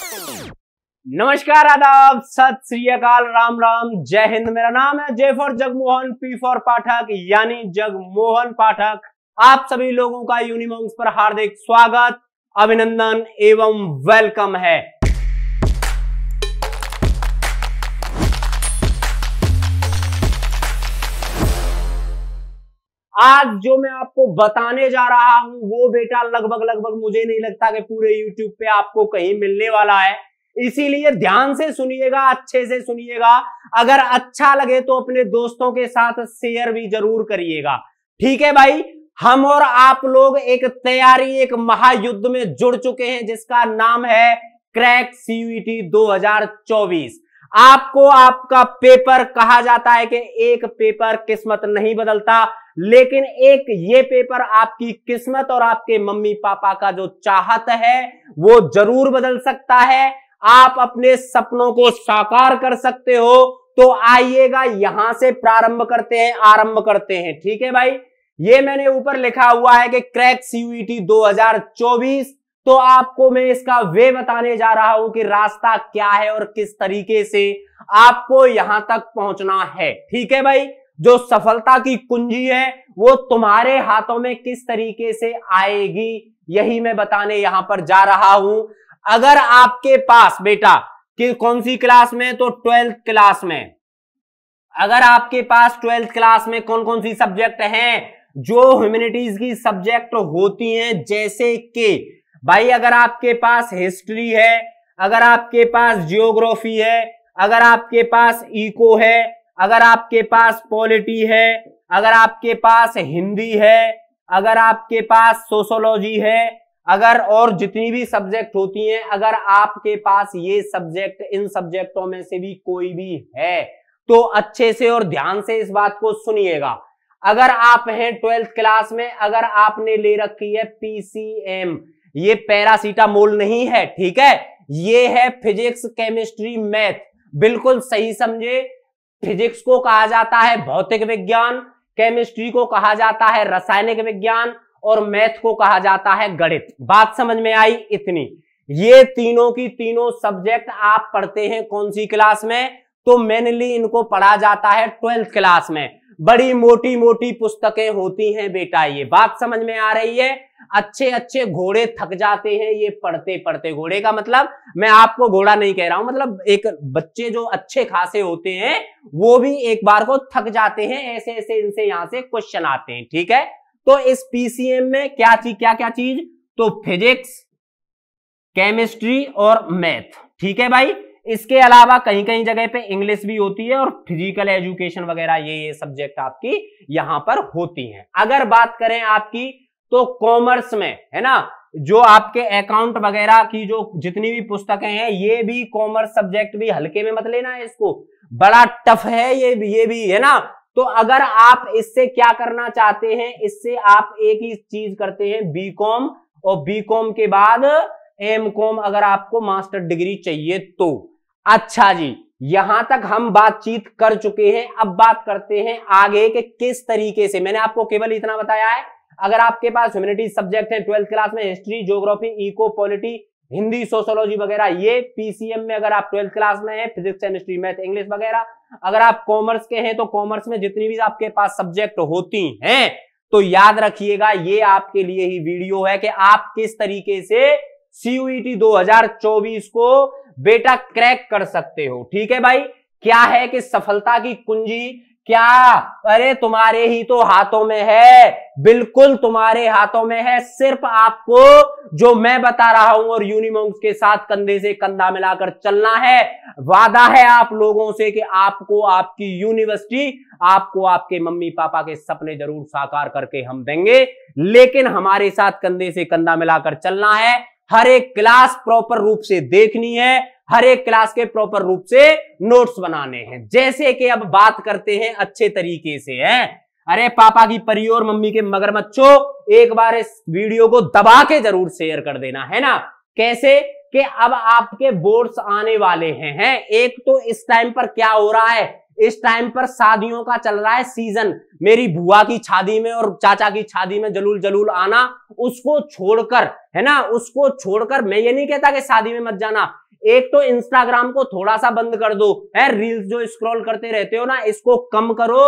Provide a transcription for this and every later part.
नमस्कार, आदाब, सत श्री अकाल, राम राम, जय हिंद। मेरा नाम है J for Jagmohan, P for Pathak यानी जगमोहन पाठक। आप सभी लोगों का यूनिमॉन्क्स पर हार्दिक स्वागत, अभिनंदन एवं वेलकम है। आज जो मैं आपको बताने जा रहा हूं वो बेटा लगभग मुझे नहीं लगता कि पूरे YouTube पे आपको कहीं मिलने वाला है, इसीलिए ध्यान से सुनिएगा, अच्छे से सुनिएगा। अगर अच्छा लगे तो अपने दोस्तों के साथ शेयर भी जरूर करिएगा, ठीक है भाई। हम और आप लोग एक तैयारी, एक महायुद्ध में जुड़ चुके हैं जिसका नाम है क्रैक सीयूईटी 2024। आपको आपका पेपर कहा जाता है कि एक पेपर किस्मत नहीं बदलता, लेकिन एक ये पेपर आपकी किस्मत और आपके मम्मी पापा का जो चाहत है वो जरूर बदल सकता है। आप अपने सपनों को साकार कर सकते हो। तो आइएगा, यहां से प्रारंभ करते हैं, आरंभ करते हैं, ठीक है भाई। ये मैंने ऊपर लिखा हुआ है कि क्रैक सीयूईटी 2024। तो आपको मैं इसका वे बताने जा रहा हूं कि रास्ता क्या है और किस तरीके से आपको यहां तक पहुंचना है, ठीक है भाई। जो सफलता की कुंजी है वो तुम्हारे हाथों में किस तरीके से आएगी, यही मैं बताने यहां पर जा रहा हूं। अगर आपके पास बेटा कि कौन सी क्लास में, तो 12th क्लास में, अगर आपके पास 12th क्लास में कौन कौन सी सब्जेक्ट हैं जो ह्यूमैनिटीज की सब्जेक्ट होती हैं, जैसे कि भाई अगर आपके पास हिस्ट्री है, अगर आपके पास जियोग्राफी है, अगर आपके पास इको है, अगर आपके पास पॉलिटी है, अगर आपके पास हिंदी है, अगर आपके पास सोशोलॉजी है, अगर और जितनी भी सब्जेक्ट होती हैं, अगर आपके पास ये सब्जेक्ट, इन सब्जेक्टों में से भी कोई भी है तो अच्छे से और ध्यान से इस बात को सुनिएगा। अगर आप हैं 12th क्लास में, अगर आपने ले रखी है पीसीएम, ये पैरासीटामोल नहीं है, ठीक है, ये है फिजिक्स, केमिस्ट्री, मैथ, बिल्कुल सही समझे। फिजिक्स को कहा जाता है भौतिक विज्ञान, केमिस्ट्री को कहा जाता है रासायनिक विज्ञान और मैथ को कहा जाता है गणित। बात समझ में आई इतनी। ये तीनों की तीनों सब्जेक्ट आप पढ़ते हैं कौन सी क्लास में, तो मेनली इनको पढ़ा जाता है 12th क्लास में। बड़ी मोटी मोटी पुस्तकें होती हैं बेटा, ये बात समझ में आ रही है। अच्छे अच्छे घोड़े थक जाते हैं ये पढ़ते पढ़ते। घोड़े का मतलब मैं आपको घोड़ा नहीं कह रहा हूं, मतलब एक बच्चे जो अच्छे खासे होते हैं वो भी एक बार को थक जाते हैं, ऐसे ऐसे इनसे यहां से क्वेश्चन आते हैं, ठीक है। तो इस पीसीएम में क्या क्या चीज, तो फिजिक्स, केमिस्ट्री और मैथ, ठीक है भाई। इसके अलावा कहीं कहीं जगह पे इंग्लिश भी होती है और फिजिकल एजुकेशन वगैरह, ये सब्जेक्ट आपकी यहां पर होती हैं। अगर बात करें आपकी तो कॉमर्स में है ना, जो आपके अकाउंट वगैरह की जो जितनी भी पुस्तकें हैं, ये भी कॉमर्स सब्जेक्ट भी हल्के में मत लेना है, इसको बड़ा टफ है ये भी है ना। तो अगर आप इससे क्या करना चाहते हैं, इससे आप एक ही चीज करते हैं, बीकॉम, और बीकॉम के बाद एमकॉम अगर आपको मास्टर डिग्री चाहिए तो। अच्छा जी, यहां तक हम बातचीत कर चुके हैं। अब बात करते हैं आगे के किस तरीके से। मैंने आपको केवल इतना बताया है, अगर आपके पास ह्यूमैनिटीज सब्जेक्ट है 12th क्लास में, history, geography, eco, polity, Hindi, sociology वगैरह, ये पीसीएम में अगर आप 12th क्लास में है, फिजिक्स, केमिस्ट्री, मैथ, इंग्लिश वगैरह। अगर आप कॉमर्स के हैं तो कॉमर्स में जितनी भी आपके पास सब्जेक्ट होती हैं, तो याद रखिएगा ये आपके लिए ही वीडियो है कि आप किस तरीके से सीयूईटी 2024 को बेटा क्रैक कर सकते हो, ठीक है भाई। क्या है कि सफलता की कुंजी क्या, अरे तुम्हारे ही तो हाथों में है, बिल्कुल तुम्हारे हाथों में है। सिर्फ आपको जो मैं बता रहा हूं और यूनिमॉन्क्स के साथ कंधे से कंधा मिलाकर चलना है। वादा है आप लोगों से कि आपको आपकी यूनिवर्सिटी, आपको आपके मम्मी पापा के सपने जरूर साकार करके हम देंगे, लेकिन हमारे साथ कंधे से कंधा मिलाकर चलना है। हर एक क्लास प्रॉपर रूप से देखनी है, हर एक क्लास के प्रॉपर रूप से नोट्स बनाने हैं। जैसे कि अब बात करते हैं अच्छे तरीके से है, अरे पापा की परी और मम्मी के मगरमच्छों, एक बार इस वीडियो को दबा के जरूर शेयर कर देना, है ना। कैसे कि अब आपके बोर्ड्स आने वाले हैं। एक तो इस टाइम पर क्या हो रहा है, इस टाइम पर शादियों का चल रहा है सीजन। मेरी बुआ की शादी में और चाचा की शादी में जलूल जलूल आना, उसको छोड़कर, है ना, उसको छोड़कर मैं ये नहीं कहता कि शादी में मत जाना, एक तो इंस्टाग्राम को थोड़ा सा बंद कर दो, है रील्स जो स्क्रॉल करते रहते हो ना, इसको कम करो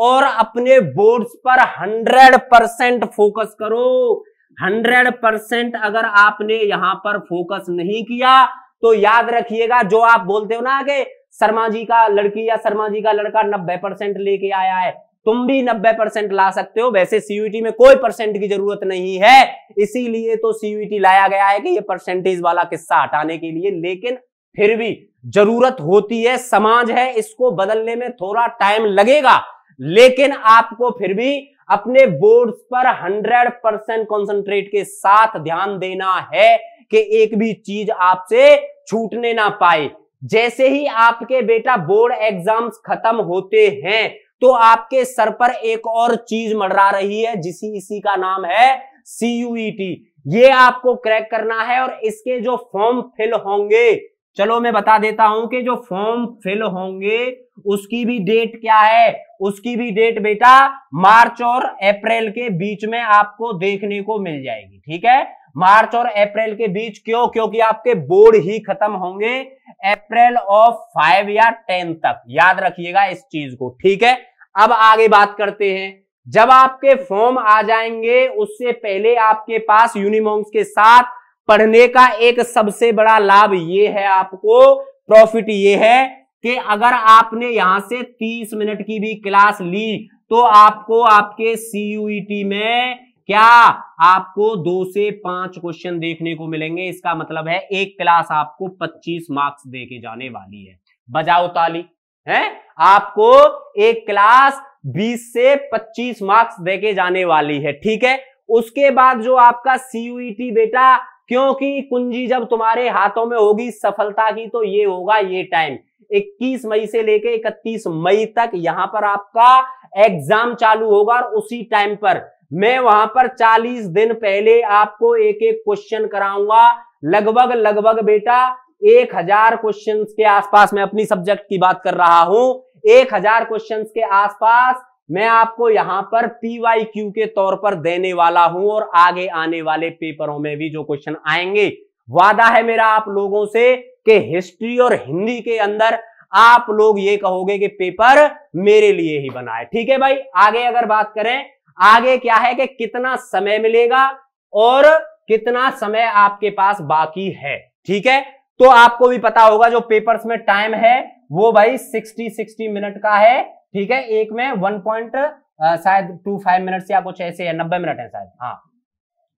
और अपने बोर्ड्स पर 100% फोकस करो। 100% अगर आपने यहां पर फोकस नहीं किया तो याद रखिएगा, जो आप बोलते हो ना कि शर्मा जी का लड़की या शर्मा जी का लड़का 90% लेके आया है, तुम भी 90% ला सकते हो। वैसे सीयूईटी में कोई परसेंट की जरूरत नहीं है, इसीलिए तो सीयूईटी लाया गया है कि ये परसेंटेज वाला किस्सा हटाने के लिए, लेकिन फिर भी जरूरत होती है, समाज है, इसको बदलने में थोड़ा टाइम लगेगा, लेकिन आपको फिर भी अपने बोर्ड्स पर 100% कंसंट्रेट के साथ ध्यान देना है कि एक भी चीज आपसे छूटने ना पाए। जैसे ही आपके बेटा बोर्ड एग्जाम्स खत्म होते हैं तो आपके सर पर एक और चीज मंडरा रही है, इसी का नाम है सीयूईटी। ये आपको क्रैक करना है और इसके जो फॉर्म फिल होंगे, चलो मैं बता देता हूं कि जो फॉर्म फिल होंगे उसकी भी डेट क्या है। उसकी भी डेट बेटा मार्च और अप्रैल के बीच में आपको देखने को मिल जाएगी। ठीक है, मार्च और अप्रैल के बीच। क्यों? क्योंकि आपके बोर्ड ही खत्म होंगे अप्रैल ऑफ 5 या 10 तक, याद रखिएगा इस चीज को। ठीक है, अब आगे बात करते हैं। जब आपके फॉर्म आ जाएंगे उससे पहले आपके पास यूनिमॉन्क्स के साथ पढ़ने का एक सबसे बड़ा लाभ ये है, आपको प्रॉफिट ये है कि अगर आपने यहां से 30 मिनट की भी क्लास ली तो आपको आपके सीयूईटी में क्या, आपको 2 से 5 क्वेश्चन देखने को मिलेंगे। इसका मतलब है एक क्लास आपको 25 मार्क्स देके जाने वाली है। बजाओ ताली। है, आपको एक क्लास 20 से 25 मार्क्स देके जाने वाली है। ठीक है, उसके बाद जो आपका सीयूईटी बेटा, क्योंकि कुंजी जब तुम्हारे हाथों में होगी सफलता की तो ये होगा ये टाइम 21 मई से लेके 31 मई तक यहां पर आपका एग्जाम चालू होगा और उसी टाइम पर मैं वहां पर 40 दिन पहले आपको एक एक क्वेश्चन कराऊंगा। लगभग बेटा 1000 क्वेश्चंस के आसपास, मैं अपनी सब्जेक्ट की बात कर रहा हूं, 1000 क्वेश्चंस के आसपास मैं आपको यहां पर पीवाईक्यू के तौर पर देने वाला हूं और आगे आने वाले पेपरों में भी जो क्वेश्चन आएंगे, वादा है मेरा आप लोगों से कि हिस्ट्री और हिंदी के अंदर आप लोग ये कहोगे कि पेपर मेरे लिए ही बना है। ठीक है भाई, आगे अगर बात करें, आगे क्या है कि कितना समय मिलेगा और कितना समय आपके पास बाकी है। ठीक है, तो आपको भी पता होगा जो पेपर्स में टाइम है वो भाई 60 मिनट का है। ठीक है, एक में 1.25 मिनट या कुछ ऐसे है, 90 मिनट है शायद। हाँ,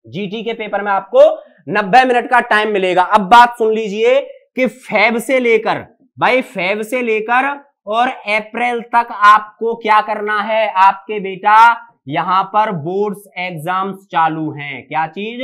जीटी के पेपर में आपको 90 मिनट का टाइम मिलेगा। अब बात सुन लीजिए कि फेब से लेकर और अप्रैल तक आपको क्या करना है। आपके बेटा यहां पर बोर्ड्स एग्जाम्स चालू हैं। क्या चीज?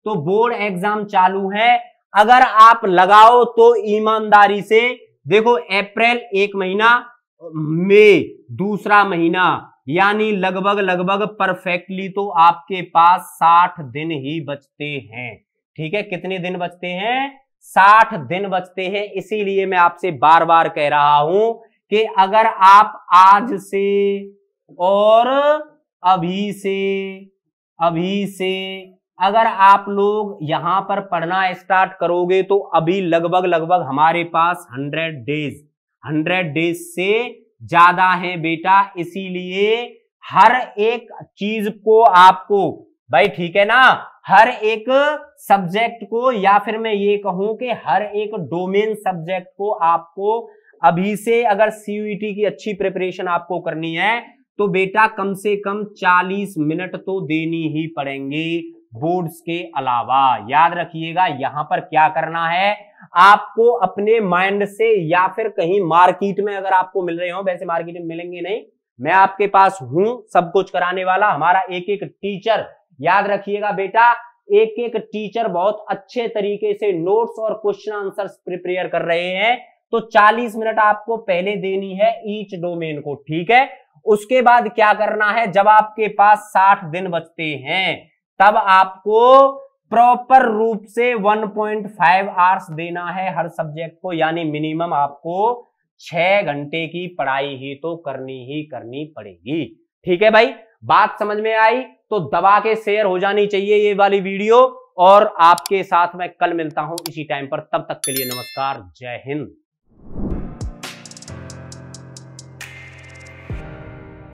तो बोर्ड एग्जाम चालू है। अगर आप लगाओ तो ईमानदारी से देखो, अप्रैल 1 महीना, मई दूसरा महीना, यानी लगभग परफेक्टली तो आपके पास 60 दिन ही बचते हैं। ठीक है, कितने दिन बचते हैं? 60 दिन बचते हैं। इसीलिए मैं आपसे बार बार कह रहा हूं कि अगर आप आज से और अभी से अगर आप लोग यहां पर पढ़ना स्टार्ट करोगे तो अभी लगभग हमारे पास 100 डेज से ज्यादा है बेटा। इसीलिए हर एक चीज को आपको भाई, ठीक है ना, हर एक सब्जेक्ट को, या फिर मैं ये कहूं कि हर एक डोमेन सब्जेक्ट को आपको अभी से, अगर सीयूईटी की अच्छी प्रिपरेशन आपको करनी है तो बेटा कम से कम 40 मिनट तो देनी ही पड़ेंगे बोर्ड्स के अलावा। याद रखिएगा यहां पर क्या करना है, आपको अपने माइंड से, या फिर कहीं मार्केट में अगर आपको मिल रहे हो, वैसे मार्केट में मिलेंगे नहीं, मैं आपके पास हूं सब कुछ कराने वाला, हमारा एक एक टीचर, याद रखिएगा बेटा, एक एक टीचर बहुत अच्छे तरीके से नोट्स और क्वेश्चन आंसर्स प्रिपेयर कर रहे हैं। तो 40 मिनट आपको पहले देनी है ईच डोमेन को। ठीक है, उसके बाद क्या करना है, जब आपके पास 60 दिन बचते हैं तब आपको प्रॉपर रूप से 1.5 आवर्स देना है हर सब्जेक्ट को, यानी मिनिमम आपको 6 घंटे की पढ़ाई ही तो करनी पड़ेगी। ठीक है भाई, बात समझ में आई तो दबा के शेयर हो जानी चाहिए ये वाली वीडियो, और आपके साथ मैं कल मिलता हूं इसी टाइम पर। तब तक के लिए नमस्कार, जय हिंद।